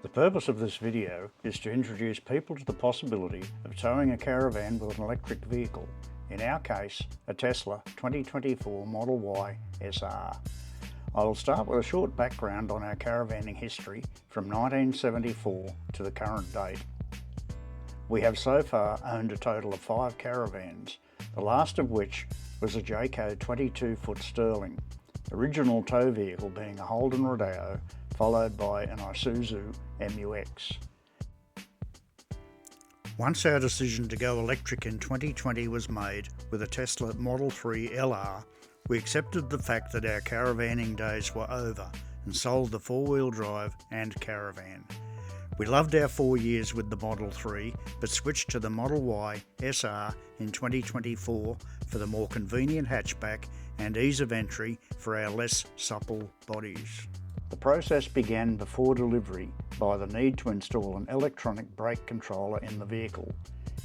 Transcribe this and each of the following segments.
The purpose of this video is to introduce people to the possibility of towing a caravan with an electric vehicle, in our case a Tesla 2024 Model Y SR. I will start with a short background on our caravanning history from 1974 to the current date. We have so far owned a total of 5 caravans, the last of which was a Jayco 22-foot Sterling, original tow vehicle being a Holden Rodeo, followed by an Isuzu MUX. Once our decision to go electric in 2020 was made with a Tesla Model 3 LR, we accepted the fact that our caravanning days were over and sold the 4-wheel drive and caravan. We loved our 4 years with the Model 3 but switched to the Model Y SR in 2024 for the more convenient hatchback and ease of entry for our less supple bodies. The process began before delivery by the need to install an electronic brake controller in the vehicle,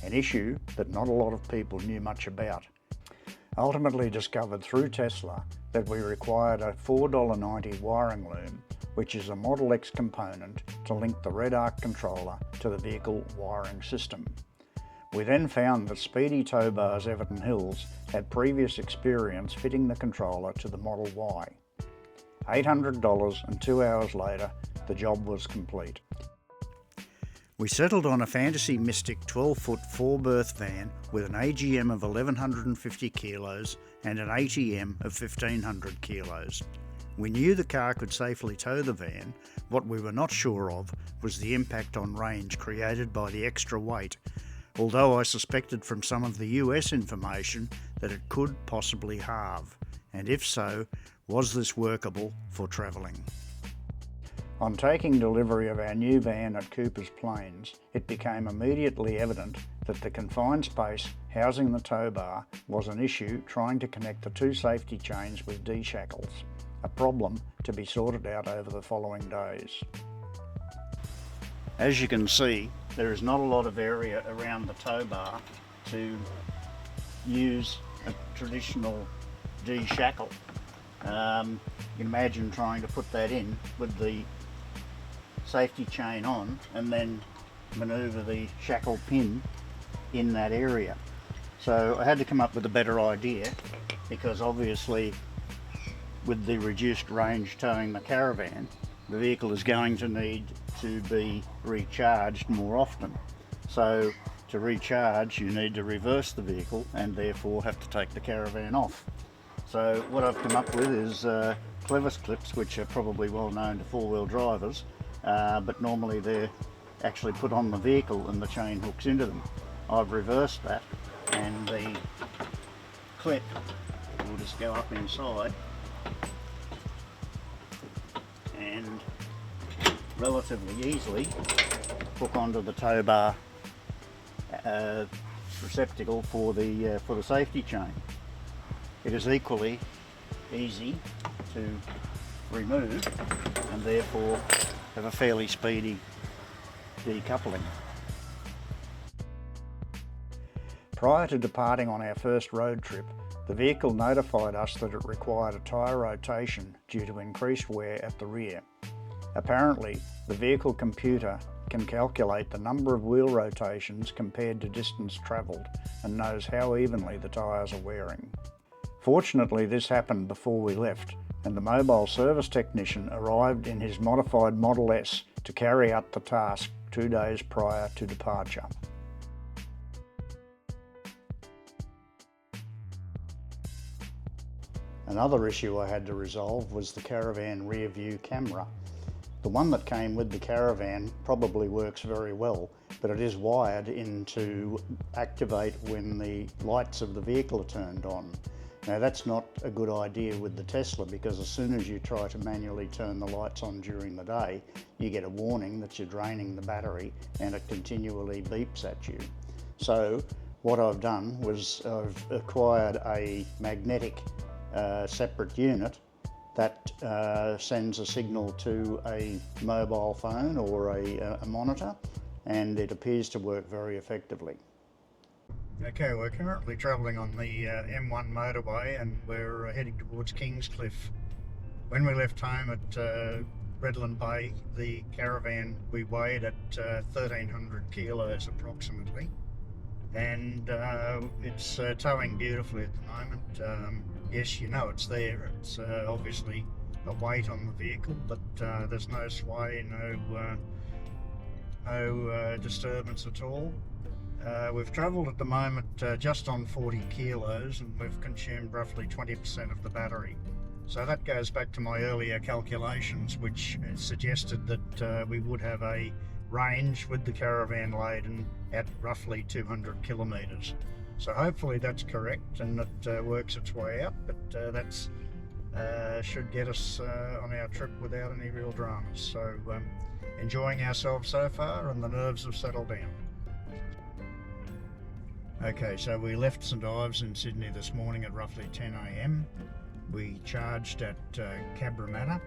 an issue that not a lot of people knew much about. Ultimately discovered through Tesla that we required a $4.90 wiring loom, which is a Model X component to link the red arc controller to the vehicle wiring system. We then found that Speedy Tow Bars Everton Hills had previous experience fitting the controller to the Model Y. $800 and 2 hours later, the job was complete. We settled on a Fantasy Mystic 12-foot 4-berth van with an AGM of 1150 kilos and an ATM of 1500 kilos. We knew the car could safely tow the van. What we were not sure of was the impact on range created by the extra weight, although I suspected from some of the US information that it could possibly halve, and if so, was this workable for travelling? On taking delivery of our new van at Cooper's Plains, it became immediately evident that the confined space housing the tow bar was an issue trying to connect the 2 safety chains with D-shackles, a problem to be sorted out over the following days. As you can see, there is not a lot of area around the tow bar to use a traditional D-shackle. Imagine trying to put that in with the safety chain on and then manoeuvre the shackle pin in that area. So I had to come up with a better idea, because obviously with the reduced range towing the caravan, the vehicle is going to need to be recharged more often. So to recharge you need to reverse the vehicle and therefore have to take the caravan off. So what I've come up with is clevis clips, which are probably well known to 4-wheel drivers, but normally they're actually put on the vehicle and the chain hooks into them. I've reversed that, and the clip will just go up inside and relatively easily hook onto the tow bar receptacle for the safety chain. It is equally easy to remove and therefore have a fairly speedy decoupling. Prior to departing on our first road trip, the vehicle notified us that it required a tyre rotation due to increased wear at the rear. Apparently, the vehicle computer can calculate the number of wheel rotations compared to distance travelled and knows how evenly the tyres are wearing. Fortunately, this happened before we left, and the mobile service technician arrived in his modified Model S to carry out the task 2 days prior to departure. Another issue I had to resolve was the caravan rear view camera. The one that came with the caravan probably works very well, but it is wired in to activate when the lights of the vehicle are turned on. Now that's not a good idea with the Tesla, because as soon as you try to manually turn the lights on during the day, you get a warning that you're draining the battery and it continually beeps at you. So what I've done was I've acquired a magnetic separate unit that sends a signal to a mobile phone or a monitor, and it appears to work very effectively. Okay, we're currently travelling on the M1 motorway and we're heading towards Kingscliff. When we left home at Redland Bay. The caravan we weighed at 1,300 kilos approximately, and it's towing beautifully at the moment. Yes, you know it's there. It's obviously a weight on the vehicle, but there's no sway, no disturbance at all. We've travelled at the moment just on 40 kilos, and we've consumed roughly 20% of the battery. So that goes back to my earlier calculations, which suggested that we would have a range with the caravan laden at roughly 200 kilometres. So hopefully that's correct and it works its way out, but that's should get us on our trip without any real dramas. So enjoying ourselves so far, and the nerves have settled down. Okay, so we left St Ives in Sydney this morning at roughly 10 a.m. We charged at Caravan,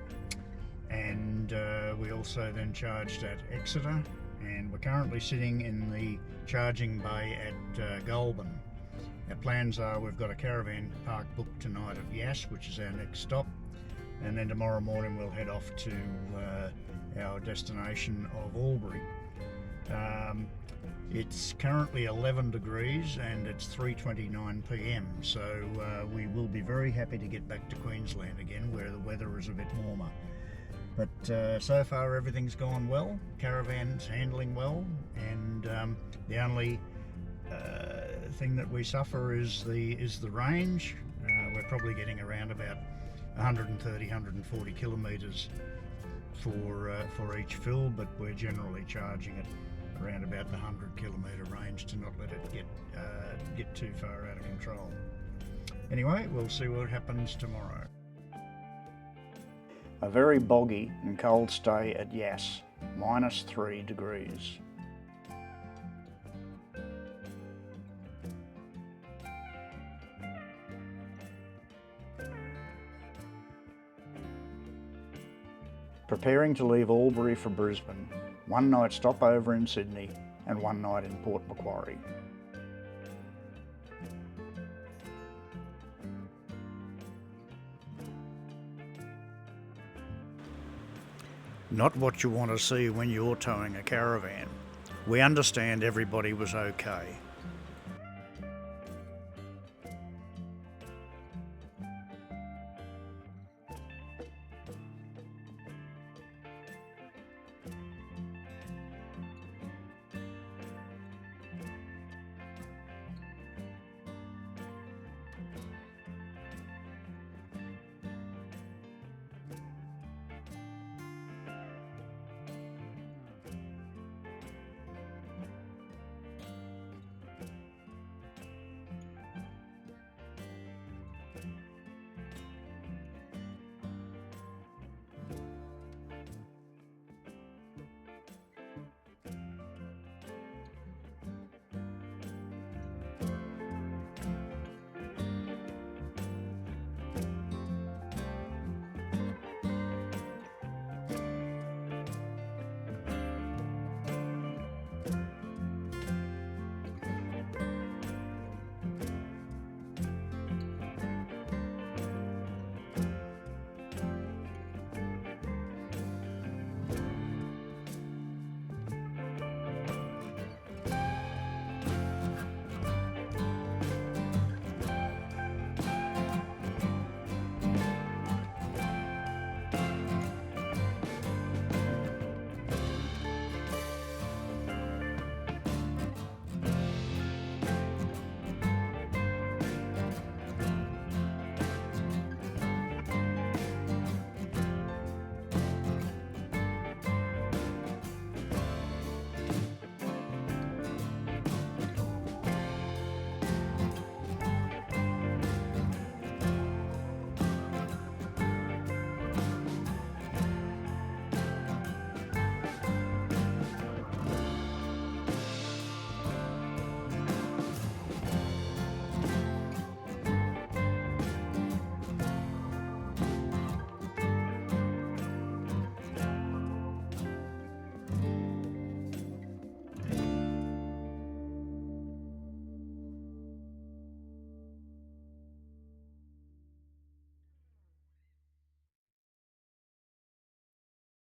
and we also then charged at Exeter, and we're currently sitting in the charging bay at Goulburn. Our plans are we've got a caravan park booked tonight at Yass, which is our next stop, and then tomorrow morning we'll head off to our destination of Albury. It's currently 11 degrees and it's 3:29 p.m, so we will be very happy to get back to Queensland again, where the weather is a bit warmer. But so far everything's gone well, caravan's handling well, and the only thing that we suffer is the range. We're probably getting around about 130-140 kilometres for each fill, but we're generally charging it around about the 100 kilometre range to not let it get too far out of control. Anyway, we'll see what happens tomorrow. A very boggy and cold stay at Yass, -3 degrees. Preparing to leave Albury for Brisbane. One night stopover in Sydney and one night in Port Macquarie. Not what you want to see when you're towing a caravan. We understand everybody was okay.